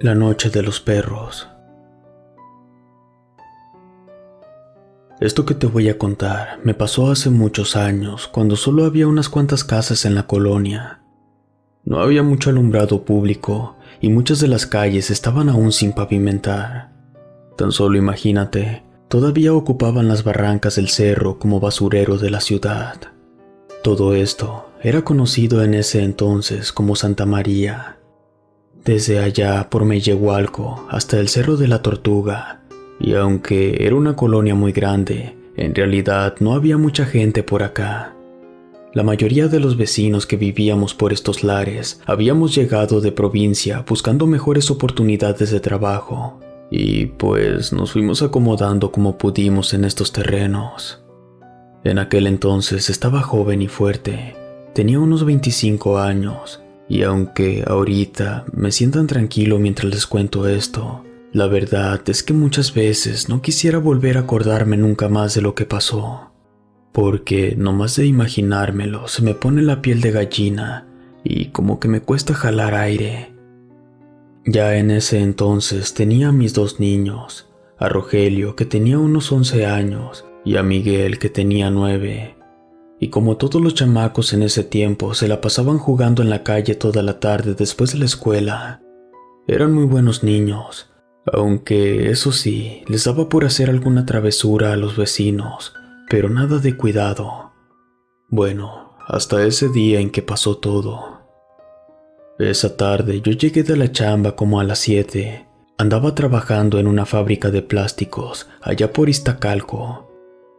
La noche de los perros. Esto que te voy a contar me pasó hace muchos años, cuando solo había unas cuantas casas en la colonia. No había mucho alumbrado público y muchas de las calles estaban aún sin pavimentar. Tan solo imagínate, todavía ocupaban las barrancas del cerro como basurero de la ciudad. Todo esto era conocido en ese entonces como Santa María. Desde allá por Mellehualco hasta el Cerro de la Tortuga, y aunque era una colonia muy grande, en realidad no había mucha gente por acá. La mayoría de los vecinos que vivíamos por estos lares habíamos llegado de provincia buscando mejores oportunidades de trabajo, y pues nos fuimos acomodando como pudimos en estos terrenos. En aquel entonces estaba joven y fuerte, tenía unos 25 años, y aunque ahorita me sientan tranquilo mientras les cuento esto, la verdad es que muchas veces no quisiera volver a acordarme nunca más de lo que pasó, porque nomás de imaginármelo se me pone la piel de gallina y como que me cuesta jalar aire. Ya en ese entonces tenía a mis dos niños, a Rogelio que tenía unos 11 años y a Miguel que tenía 9. Y como todos los chamacos en ese tiempo se la pasaban jugando en la calle toda la tarde después de la escuela. Eran muy buenos niños, aunque eso sí, les daba por hacer alguna travesura a los vecinos, pero nada de cuidado. Bueno, hasta ese día en que pasó todo. Esa tarde yo llegué de la chamba como a las 7. Andaba trabajando en una fábrica de plásticos allá por Iztacalco.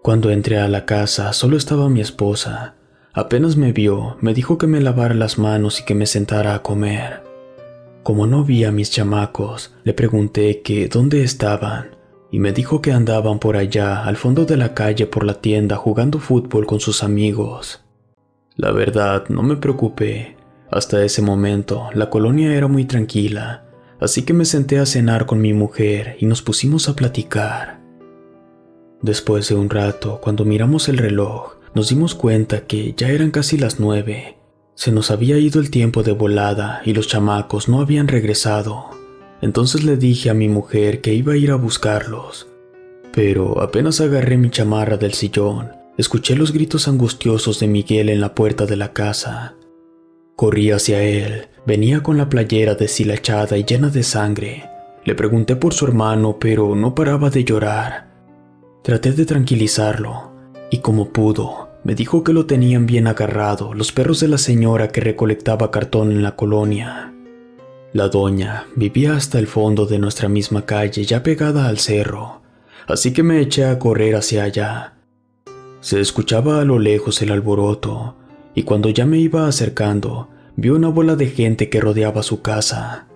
Cuando entré a la casa solo estaba mi esposa. Apenas me vio, me dijo que me lavara las manos y que me sentara a comer. Como no vi a mis chamacos, le pregunté que dónde estaban y me dijo que andaban por allá al fondo de la calle por la tienda jugando fútbol con sus amigos. La verdad, no me preocupé. Hasta ese momento, la colonia era muy tranquila, así que me senté a cenar con mi mujer y nos pusimos a platicar. Después de un rato, cuando miramos el reloj, nos dimos cuenta que ya eran casi las 9. Se nos había ido el tiempo de volada y los chamacos no habían regresado. Entonces le dije a mi mujer que iba a ir a buscarlos. Pero apenas agarré mi chamarra del sillón, escuché los gritos angustiosos de Miguel en la puerta de la casa. Corrí hacia él, venía con la playera deshilachada y llena de sangre. Le pregunté por su hermano, pero no paraba de llorar. Traté de tranquilizarlo, y como pudo, me dijo que lo tenían bien agarrado los perros de la señora que recolectaba cartón en la colonia. La doña vivía hasta el fondo de nuestra misma calle, ya pegada al cerro, así que me eché a correr hacia allá. Se escuchaba a lo lejos el alboroto, y cuando ya me iba acercando, vi una bola de gente que rodeaba su casa.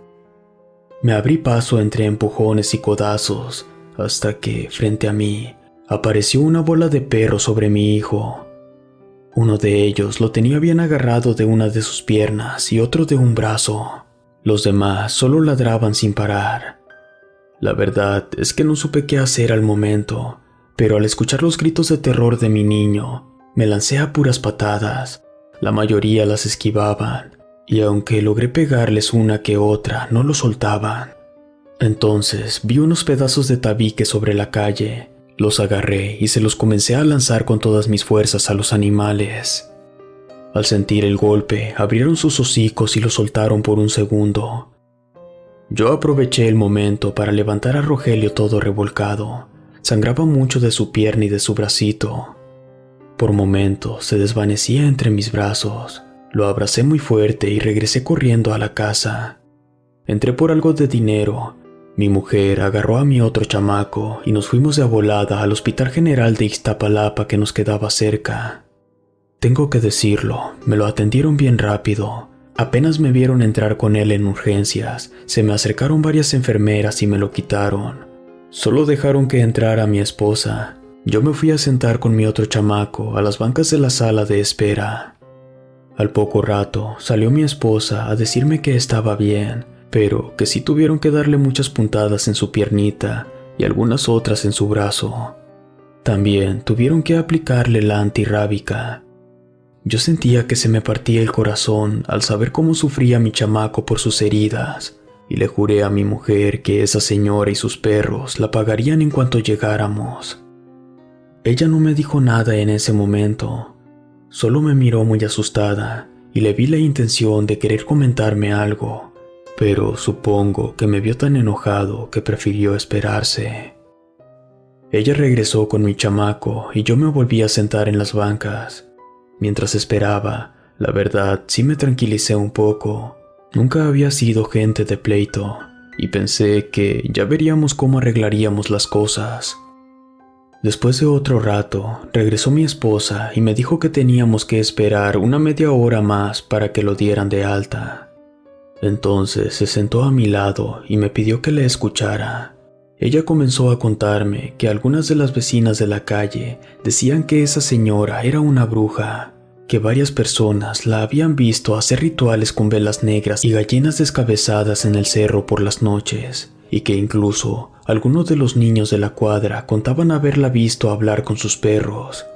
Me abrí paso entre empujones y codazos, hasta que, frente a mí, apareció una bola de perros sobre mi hijo. Uno de ellos lo tenía bien agarrado de una de sus piernas y otro de un brazo. Los demás solo ladraban sin parar. La verdad es que no supe qué hacer al momento, pero al escuchar los gritos de terror de mi niño, me lancé a puras patadas. La mayoría las esquivaban, y aunque logré pegarles una que otra, no lo soltaban. Entonces vi unos pedazos de tabique sobre la calle. Los agarré y se los comencé a lanzar con todas mis fuerzas a los animales. Al sentir el golpe, abrieron sus hocicos y los soltaron por un segundo. Yo aproveché el momento para levantar a Rogelio todo revolcado. Sangraba mucho de su pierna y de su bracito. Por momentos se desvanecía entre mis brazos. Lo abracé muy fuerte y regresé corriendo a la casa. Entré por algo de dinero. Mi mujer agarró a mi otro chamaco y nos fuimos de volada al Hospital General de Iztapalapa que nos quedaba cerca. Tengo que decirlo, me lo atendieron bien rápido. Apenas me vieron entrar con él en urgencias, se me acercaron varias enfermeras y me lo quitaron. Solo dejaron que entrara mi esposa. Yo me fui a sentar con mi otro chamaco a las bancas de la sala de espera. Al poco rato salió mi esposa a decirme que estaba bien, pero que sí tuvieron que darle muchas puntadas en su piernita y algunas otras en su brazo. También tuvieron que aplicarle la antirrábica. Yo sentía que se me partía el corazón al saber cómo sufría mi chamaco por sus heridas, y le juré a mi mujer que esa señora y sus perros la pagarían en cuanto llegáramos. Ella no me dijo nada en ese momento, solo me miró muy asustada y le vi la intención de querer comentarme algo, pero supongo que me vio tan enojado que prefirió esperarse. Ella regresó con mi chamaco y yo me volví a sentar en las bancas. Mientras esperaba, la verdad sí me tranquilicé un poco. Nunca había sido gente de pleito y pensé que ya veríamos cómo arreglaríamos las cosas. Después de otro rato, regresó mi esposa y me dijo que teníamos que esperar una media hora más para que lo dieran de alta. Entonces se sentó a mi lado y me pidió que le escuchara. Ella comenzó a contarme que algunas de las vecinas de la calle decían que esa señora era una bruja, que varias personas la habían visto hacer rituales con velas negras y gallinas descabezadas en el cerro por las noches, y que incluso algunos de los niños de la cuadra contaban haberla visto hablar con sus perros,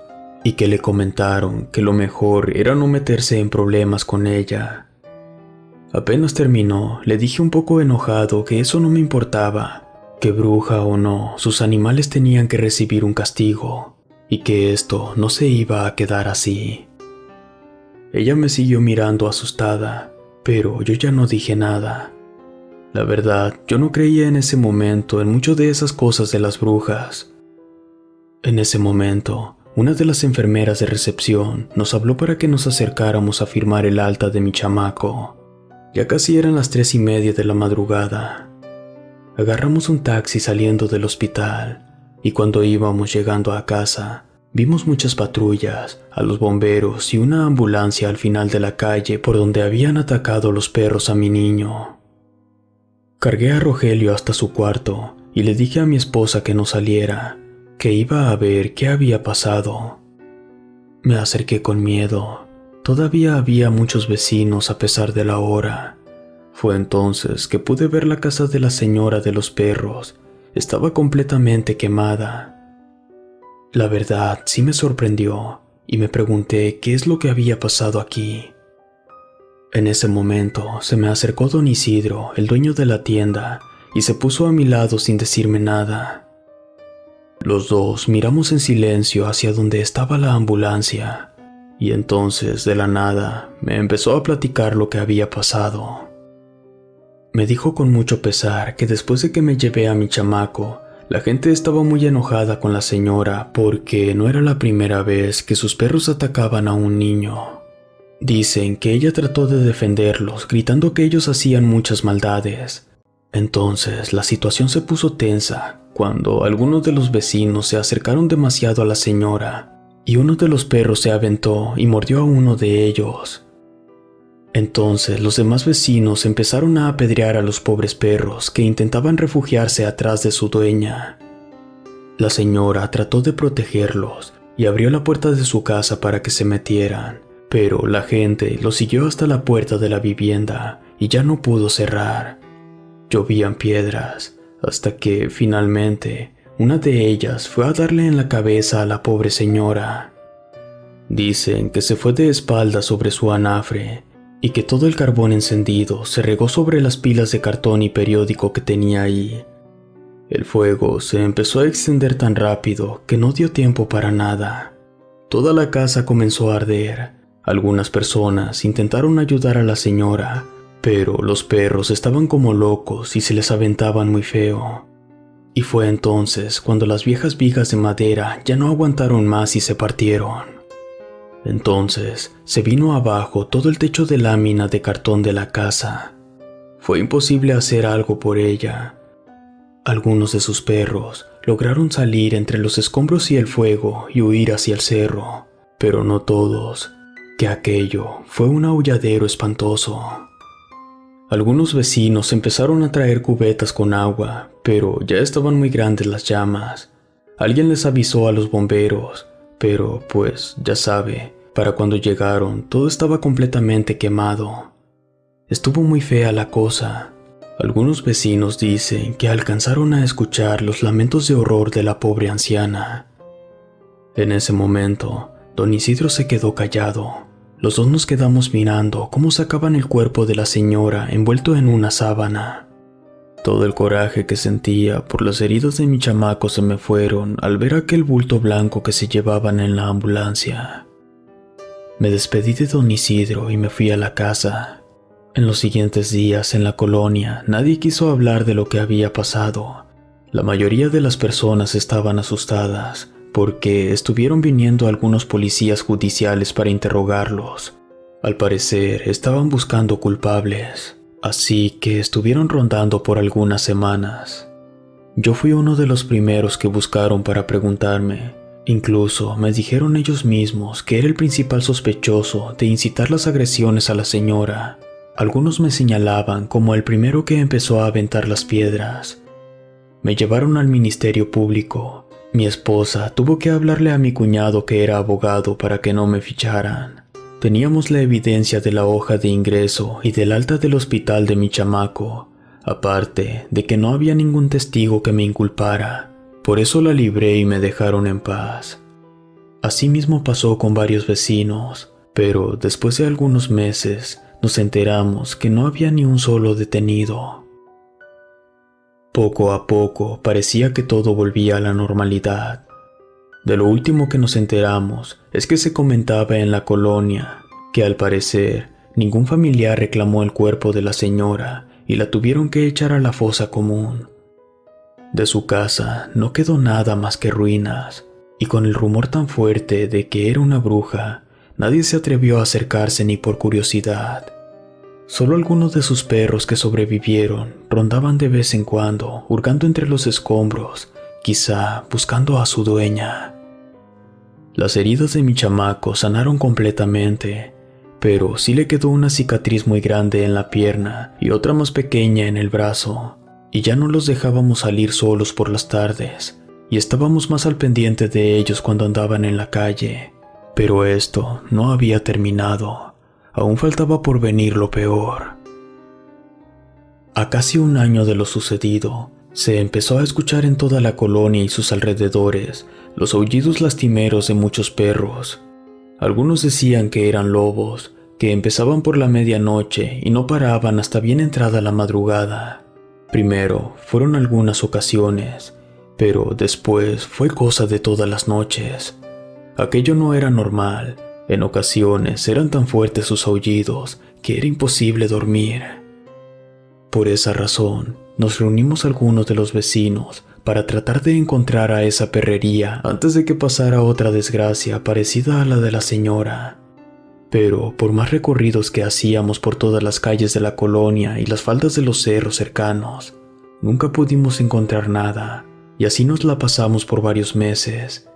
y que le comentaron que lo mejor era no meterse en problemas con ella. Apenas terminó, le dije un poco enojado que eso no me importaba, que bruja o no, sus animales tenían que recibir un castigo, y que esto no se iba a quedar así. Ella me siguió mirando asustada, pero yo ya no dije nada. La verdad, yo no creía en ese momento en mucho de esas cosas de las brujas. En ese momento, una de las enfermeras de recepción nos habló para que nos acercáramos a firmar el alta de mi chamaco. Ya casi eran las 3:30 de la madrugada. Agarramos un taxi saliendo del hospital, y cuando íbamos llegando a casa, vimos muchas patrullas, a los bomberos y una ambulancia al final de la calle por donde habían atacado los perros a mi niño. Cargué a Rogelio hasta su cuarto y le dije a mi esposa que no saliera, que iba a ver qué había pasado. Me acerqué con miedo. Todavía había muchos vecinos a pesar de la hora. Fue entonces que pude ver la casa de la señora de los perros. Estaba completamente quemada. La verdad sí me sorprendió y me pregunté qué es lo que había pasado aquí. En ese momento se me acercó don Isidro, el dueño de la tienda, y se puso a mi lado sin decirme nada. Los dos miramos en silencio hacia donde estaba la ambulancia, y entonces de la nada me empezó a platicar lo que había pasado. Me dijo con mucho pesar que después de que me llevé a mi chamaco, la gente estaba muy enojada con la señora porque no era la primera vez que sus perros atacaban a un niño. Dicen que ella trató de defenderlos, gritando que ellos hacían muchas maldades. Entonces la situación se puso tensa cuando algunos de los vecinos se acercaron demasiado a la señora y uno de los perros se aventó y mordió a uno de ellos. Entonces los demás vecinos empezaron a apedrear a los pobres perros que intentaban refugiarse atrás de su dueña. La señora trató de protegerlos y abrió la puerta de su casa para que se metieran, pero la gente los siguió hasta la puerta de la vivienda y ya no pudo cerrar. Llovían piedras hasta que finalmente una de ellas fue a darle en la cabeza a la pobre señora. Dicen que se fue de espaldas sobre su anafre y que todo el carbón encendido se regó sobre las pilas de cartón y periódico que tenía ahí. El fuego se empezó a extender tan rápido que no dio tiempo para nada. Toda la casa comenzó a arder. Algunas personas intentaron ayudar a la señora, pero los perros estaban como locos y se les aventaban muy feo. Y fue entonces cuando las viejas vigas de madera ya no aguantaron más y se partieron. Entonces se vino abajo todo el techo de lámina de cartón de la casa. Fue imposible hacer algo por ella. Algunos de sus perros lograron salir entre los escombros y el fuego y huir hacia el cerro, pero no todos, que aquello fue un aulladero espantoso. Algunos vecinos empezaron a traer cubetas con agua, pero ya estaban muy grandes las llamas. Alguien les avisó a los bomberos, pero pues ya sabe, para cuando llegaron todo estaba completamente quemado. Estuvo muy fea la cosa. Algunos vecinos dicen que alcanzaron a escuchar los lamentos de horror de la pobre anciana. En ese momento, don Isidro se quedó callado. Los dos nos quedamos mirando cómo sacaban el cuerpo de la señora envuelto en una sábana. Todo el coraje que sentía por las heridas de mi chamaco se me fueron al ver aquel bulto blanco que se llevaban en la ambulancia. Me despedí de don Isidro y me fui a la casa. En los siguientes días en la colonia nadie quiso hablar de lo que había pasado. La mayoría de las personas estaban asustadas porque estuvieron viniendo algunos policías judiciales para interrogarlos. Al parecer estaban buscando culpables, así que estuvieron rondando por algunas semanas. Yo fui uno de los primeros que buscaron para preguntarme. Incluso me dijeron ellos mismos que era el principal sospechoso de incitar las agresiones a la señora. Algunos me señalaban como el primero que empezó a aventar las piedras. Me llevaron al Ministerio Público. Mi esposa tuvo que hablarle a mi cuñado que era abogado para que no me ficharan. Teníamos la evidencia de la hoja de ingreso y del alta del hospital de mi chamaco, aparte de que no había ningún testigo que me inculpara. Por eso la libré y me dejaron en paz. Asimismo pasó con varios vecinos, pero después de algunos meses nos enteramos que no había ni un solo detenido. Poco a poco parecía que todo volvía a la normalidad. De lo último que nos enteramos es que se comentaba en la colonia que al parecer ningún familiar reclamó el cuerpo de la señora y la tuvieron que echar a la fosa común. De su casa no quedó nada más que ruinas, y con el rumor tan fuerte de que era una bruja, nadie se atrevió a acercarse ni por curiosidad. Solo algunos de sus perros que sobrevivieron rondaban de vez en cuando, hurgando entre los escombros, quizá buscando a su dueña. Las heridas de mi chamaco sanaron completamente, pero sí le quedó una cicatriz muy grande en la pierna y otra más pequeña en el brazo, y ya no los dejábamos salir solos por las tardes, y estábamos más al pendiente de ellos cuando andaban en la calle. Pero esto no había terminado, aún faltaba por venir lo peor. A casi un año de lo sucedido, se empezó a escuchar en toda la colonia y sus alrededores los aullidos lastimeros de muchos perros. Algunos decían que eran lobos, que empezaban por la medianoche y no paraban hasta bien entrada la madrugada. Primero fueron algunas ocasiones, pero después fue cosa de todas las noches. Aquello no era normal. En ocasiones eran tan fuertes sus aullidos que era imposible dormir. Por esa razón, nos reunimos algunos de los vecinos para tratar de encontrar a esa perrería antes de que pasara otra desgracia parecida a la de la señora. Pero por más recorridos que hacíamos por todas las calles de la colonia y las faldas de los cerros cercanos, nunca pudimos encontrar nada, y así nos la pasamos por varios meses.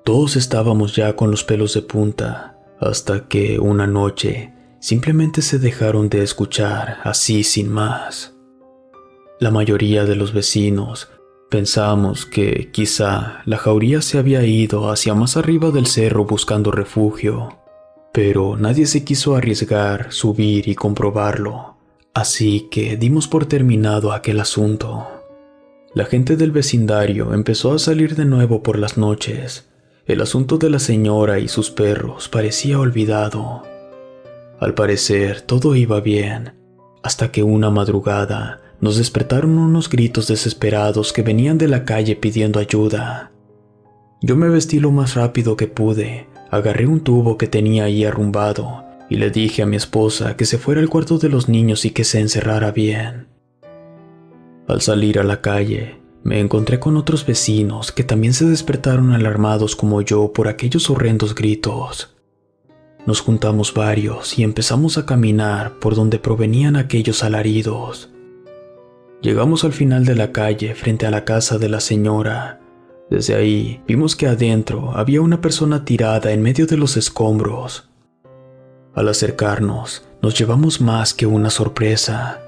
Todos estábamos ya con los pelos de punta, hasta que una noche simplemente se dejaron de escuchar así sin más. La mayoría de los vecinos pensamos que quizá la jauría se había ido hacia más arriba del cerro buscando refugio, pero nadie se quiso arriesgar, subir y comprobarlo, así que dimos por terminado aquel asunto. La gente del vecindario empezó a salir de nuevo por las noches. El asunto de la señora y sus perros parecía olvidado. Al parecer todo iba bien, hasta que una madrugada nos despertaron unos gritos desesperados que venían de la calle pidiendo ayuda. Yo me vestí lo más rápido que pude, agarré un tubo que tenía ahí arrumbado y le dije a mi esposa que se fuera al cuarto de los niños y que se encerrara bien. Al salir a la calle, me encontré con otros vecinos que también se despertaron alarmados como yo por aquellos horrendos gritos. Nos juntamos varios y empezamos a caminar por donde provenían aquellos alaridos. Llegamos al final de la calle frente a la casa de la señora. Desde ahí vimos que adentro había una persona tirada en medio de los escombros. Al acercarnos, nos llevamos más que una sorpresa.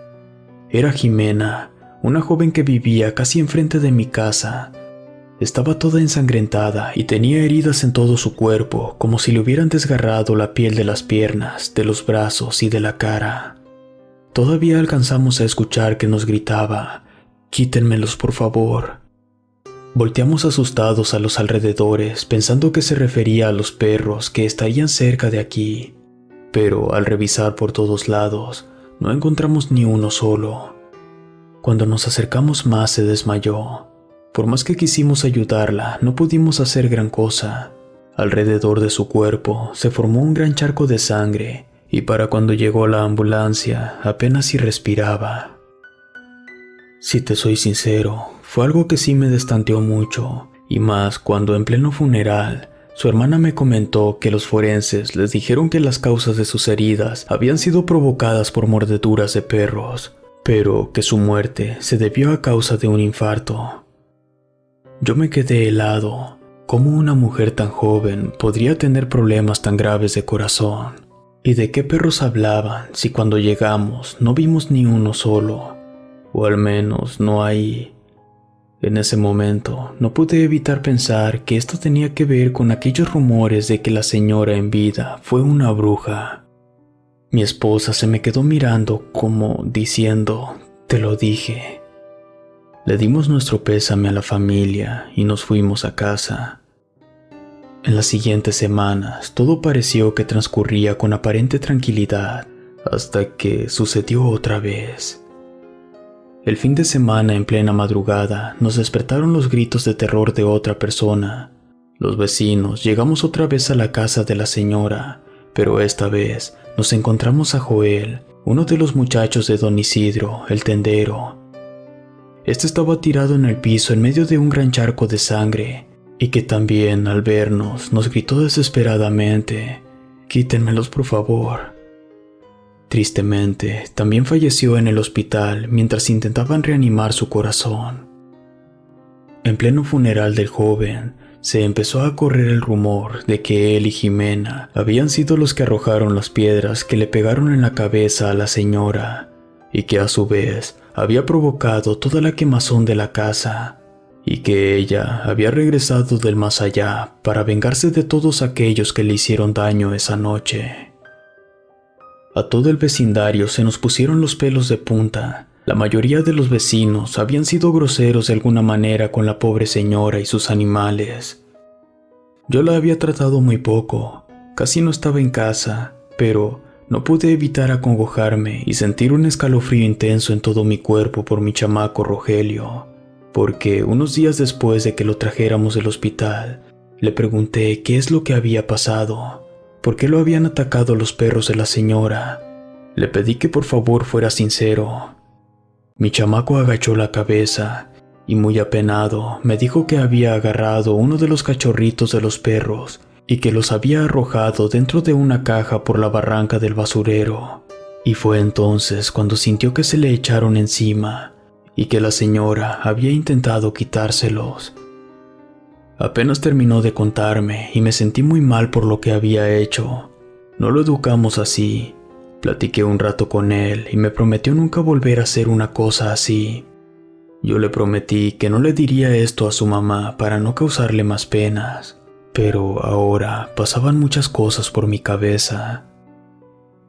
Era Jimena, una joven que vivía casi enfrente de mi casa. Estaba toda ensangrentada y tenía heridas en todo su cuerpo, como si le hubieran desgarrado la piel de las piernas, de los brazos y de la cara. Todavía alcanzamos a escuchar que nos gritaba: «Quítenmelos, por favor». Volteamos asustados a los alrededores, pensando que se refería a los perros que estarían cerca de aquí, pero al revisar por todos lados, no encontramos ni uno solo. Cuando nos acercamos más se desmayó. Por más que quisimos ayudarla, no pudimos hacer gran cosa. Alrededor de su cuerpo se formó un gran charco de sangre y para cuando llegó la ambulancia apenas si respiraba. Si te soy sincero, fue algo que sí me destanteó mucho, y más cuando en pleno funeral, su hermana me comentó que los forenses les dijeron que las causas de sus heridas habían sido provocadas por mordeduras de perros, pero que su muerte se debió a causa de un infarto. Yo me quedé helado. ¿Cómo una mujer tan joven podría tener problemas tan graves de corazón? ¿Y de qué perros hablaban si cuando llegamos no vimos ni uno solo? O al menos no ahí. En ese momento no pude evitar pensar que esto tenía que ver con aquellos rumores de que la señora en vida fue una bruja. Mi esposa se me quedó mirando como diciendo, te lo dije. Le dimos nuestro pésame a la familia y nos fuimos a casa. En las siguientes semanas todo pareció que transcurría con aparente tranquilidad hasta que sucedió otra vez. El fin de semana en plena madrugada nos despertaron los gritos de terror de otra persona. Los vecinos llegamos otra vez a la casa de la señora, pero esta vez nos encontramos a Joel, uno de los muchachos de don Isidro, el tendero. Este estaba tirado en el piso en medio de un gran charco de sangre, y que también, al vernos, nos gritó desesperadamente, «Quítenmelos, por favor». Tristemente, también falleció en el hospital mientras intentaban reanimar su corazón. En pleno funeral del joven, se empezó a correr el rumor de que él y Jimena habían sido los que arrojaron las piedras que le pegaron en la cabeza a la señora, y que a su vez había provocado toda la quemazón de la casa, y que ella había regresado del más allá para vengarse de todos aquellos que le hicieron daño esa noche. A todo el vecindario se nos pusieron los pelos de punta. La mayoría de los vecinos habían sido groseros de alguna manera con la pobre señora y sus animales. Yo la había tratado muy poco, casi no estaba en casa, pero no pude evitar acongojarme y sentir un escalofrío intenso en todo mi cuerpo por mi chamaco Rogelio, porque unos días después de que lo trajéramos del hospital, le pregunté qué es lo que había pasado, por qué lo habían atacado los perros de la señora. Le pedí que por favor fuera sincero. Mi chamaco agachó la cabeza y muy apenado me dijo que había agarrado uno de los cachorritos de los perros y que los había arrojado dentro de una caja por la barranca del basurero. Y fue entonces cuando sintió que se le echaron encima y que la señora había intentado quitárselos. Apenas terminó de contarme y me sentí muy mal por lo que había hecho. No lo educamos así. Platiqué un rato con él y me prometió nunca volver a hacer una cosa así. Yo le prometí que no le diría esto a su mamá para no causarle más penas, pero ahora pasaban muchas cosas por mi cabeza.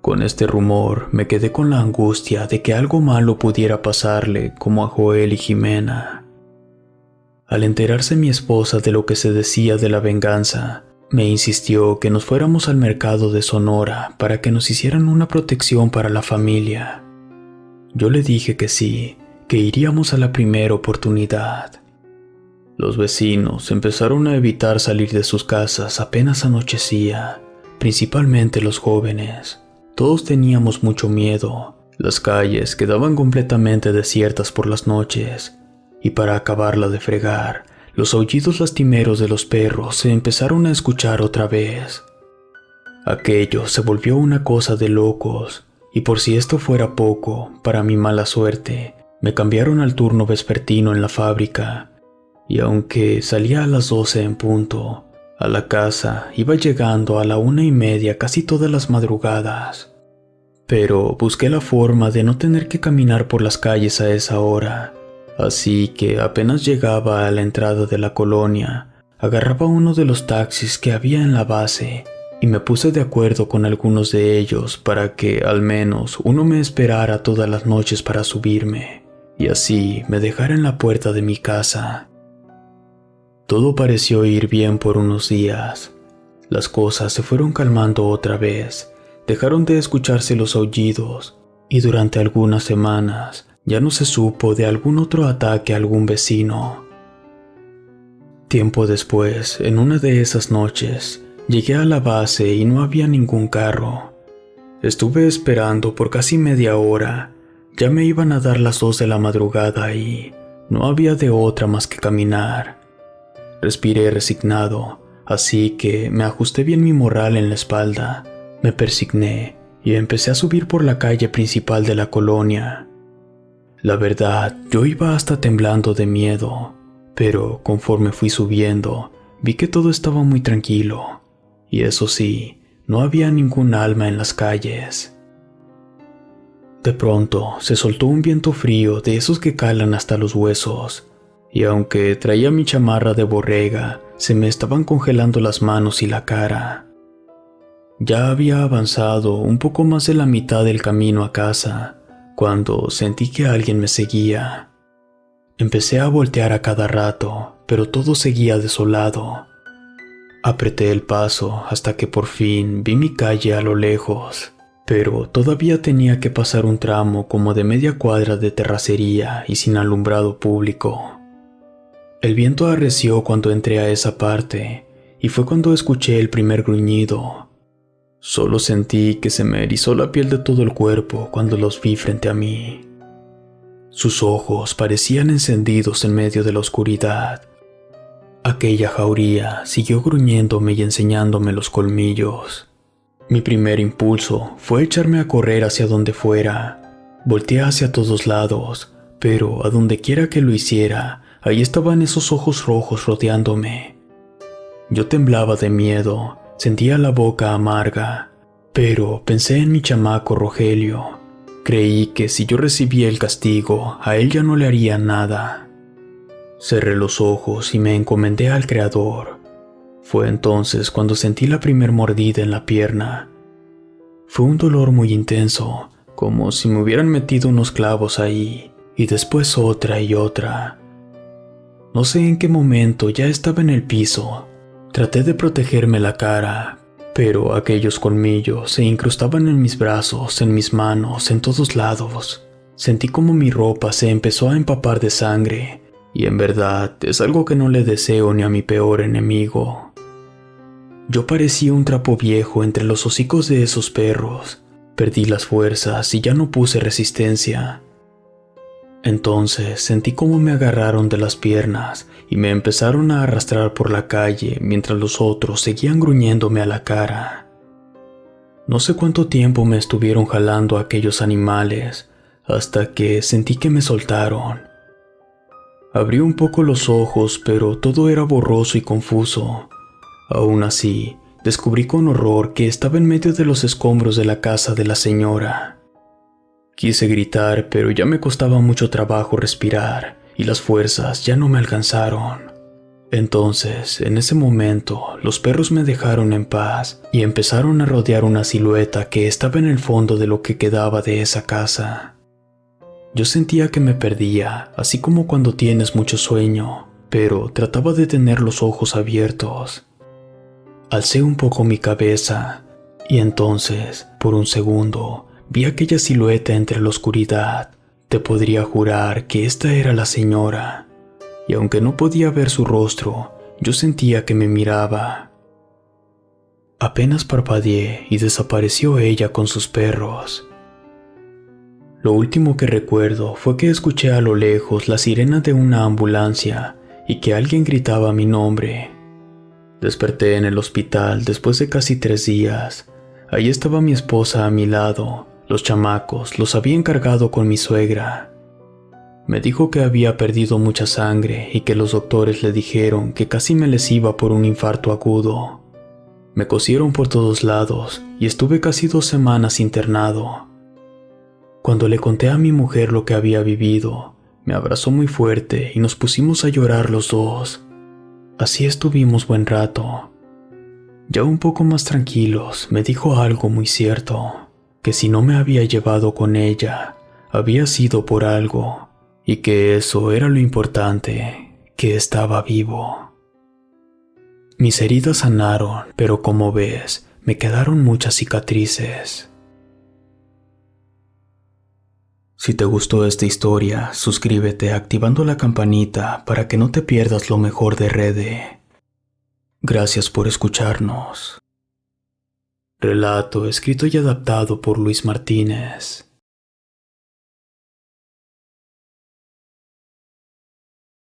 Con este rumor me quedé con la angustia de que algo malo pudiera pasarle como a Joel y Jimena. Al enterarse mi esposa de lo que se decía de la venganza, me insistió que nos fuéramos al mercado de Sonora para que nos hicieran una protección para la familia. Yo le dije que sí, que iríamos a la primera oportunidad. Los vecinos empezaron a evitar salir de sus casas apenas anochecía, principalmente los jóvenes. Todos teníamos mucho miedo. Las calles quedaban completamente desiertas por las noches, y para acabarla de fregar, los aullidos lastimeros de los perros se empezaron a escuchar otra vez. Aquello se volvió una cosa de locos, y por si esto fuera poco, para mi mala suerte, me cambiaron al turno vespertino en la fábrica, y aunque salía a las 12 en punto, a la casa iba llegando a la 1:30 casi todas las madrugadas. Pero busqué la forma de no tener que caminar por las calles a esa hora. Así que apenas llegaba a la entrada de la colonia, agarraba uno de los taxis que había en la base y me puse de acuerdo con algunos de ellos para que al menos uno me esperara todas las noches para subirme y así me dejara en la puerta de mi casa. Todo pareció ir bien por unos días. Las cosas se fueron calmando otra vez, dejaron de escucharse los aullidos y durante algunas semanas Ya no se supo de algún otro ataque a algún vecino. Tiempo después, en una de esas noches, llegué a la base y no había ningún carro. Estuve esperando por casi media hora. Ya me iban a dar las 2 de la madrugada y no había de otra más que caminar. Respiré resignado, así que me ajusté bien mi morral en la espalda, me persigné y empecé a subir por la calle principal de la colonia. La verdad, yo iba hasta temblando de miedo, pero conforme fui subiendo, vi que todo estaba muy tranquilo, y eso sí, no había ningún alma en las calles. De pronto, se soltó un viento frío de esos que calan hasta los huesos, y aunque traía mi chamarra de borrega, se me estaban congelando las manos y la cara. Ya había avanzado un poco más de la mitad del camino a casa, cuando sentí que alguien me seguía. Empecé a voltear a cada rato, pero todo seguía desolado. Apreté el paso hasta que por fin vi mi calle a lo lejos, pero todavía tenía que pasar un tramo como de media cuadra de terracería y sin alumbrado público. El viento arreció cuando entré a esa parte, y fue cuando escuché el primer gruñido. Solo sentí que se me erizó la piel de todo el cuerpo cuando los vi frente a mí. Sus ojos parecían encendidos en medio de la oscuridad. Aquella jauría siguió gruñéndome y enseñándome los colmillos. Mi primer impulso fue echarme a correr hacia donde fuera. Volteé hacia todos lados, pero a donde quiera que lo hiciera, ahí estaban esos ojos rojos rodeándome. Yo temblaba de miedo, sentía la boca amarga, pero pensé en mi chamaco Rogelio. Creí que si yo recibía el castigo, a él ya no le haría nada. Cerré los ojos y me encomendé al Creador. Fue entonces cuando sentí la primer mordida en la pierna. Fue un dolor muy intenso, como si me hubieran metido unos clavos ahí, y después otra y otra. No sé en qué momento ya estaba en el piso. Traté de protegerme la cara, pero aquellos colmillos se incrustaban en mis brazos, en mis manos, en todos lados. Sentí como mi ropa se empezó a empapar de sangre, y en verdad es algo que no le deseo ni a mi peor enemigo. Yo parecía un trapo viejo entre los hocicos de esos perros. Perdí las fuerzas y ya no puse resistencia. Entonces sentí como me agarraron de las piernas y me empezaron a arrastrar por la calle mientras los otros seguían gruñéndome a la cara. No sé cuánto tiempo me estuvieron jalando aquellos animales hasta que sentí que me soltaron. Abrí un poco los ojos, pero todo era borroso y confuso. Aún así, descubrí con horror que estaba en medio de los escombros de la casa de la señora. Quise gritar, pero ya me costaba mucho trabajo respirar y las fuerzas ya no me alcanzaron. Entonces, en ese momento, los perros me dejaron en paz y empezaron a rodear una silueta que estaba en el fondo de lo que quedaba de esa casa. Yo sentía que me perdía, así como cuando tienes mucho sueño, pero trataba de tener los ojos abiertos. Alcé un poco mi cabeza y entonces, por un segundo, vi aquella silueta entre la oscuridad. Te podría jurar que esta era la señora, y aunque no podía ver su rostro, yo sentía que me miraba. Apenas parpadeé y desapareció ella con sus perros. Lo último que recuerdo fue que escuché a lo lejos la sirena de una ambulancia y que alguien gritaba mi nombre. Desperté en el hospital después de casi 3 días. Ahí estaba mi esposa a mi lado. Los chamacos los había encargado con mi suegra. Me dijo que había perdido mucha sangre y que los doctores le dijeron que casi me les iba por un infarto agudo. Me cosieron por todos lados y estuve casi 2 semanas internado. Cuando le conté a mi mujer lo que había vivido, me abrazó muy fuerte y nos pusimos a llorar los dos. Así estuvimos buen rato. Ya un poco más tranquilos, me dijo algo muy cierto, que si no me había llevado con ella, había sido por algo, y que eso era lo importante, que estaba vivo. Mis heridas sanaron, pero como ves, me quedaron muchas cicatrices. Si te gustó esta historia, suscríbete activando la campanita para que no te pierdas lo mejor de Rede. Gracias por escucharnos. Relato escrito y adaptado por Luis Martínez.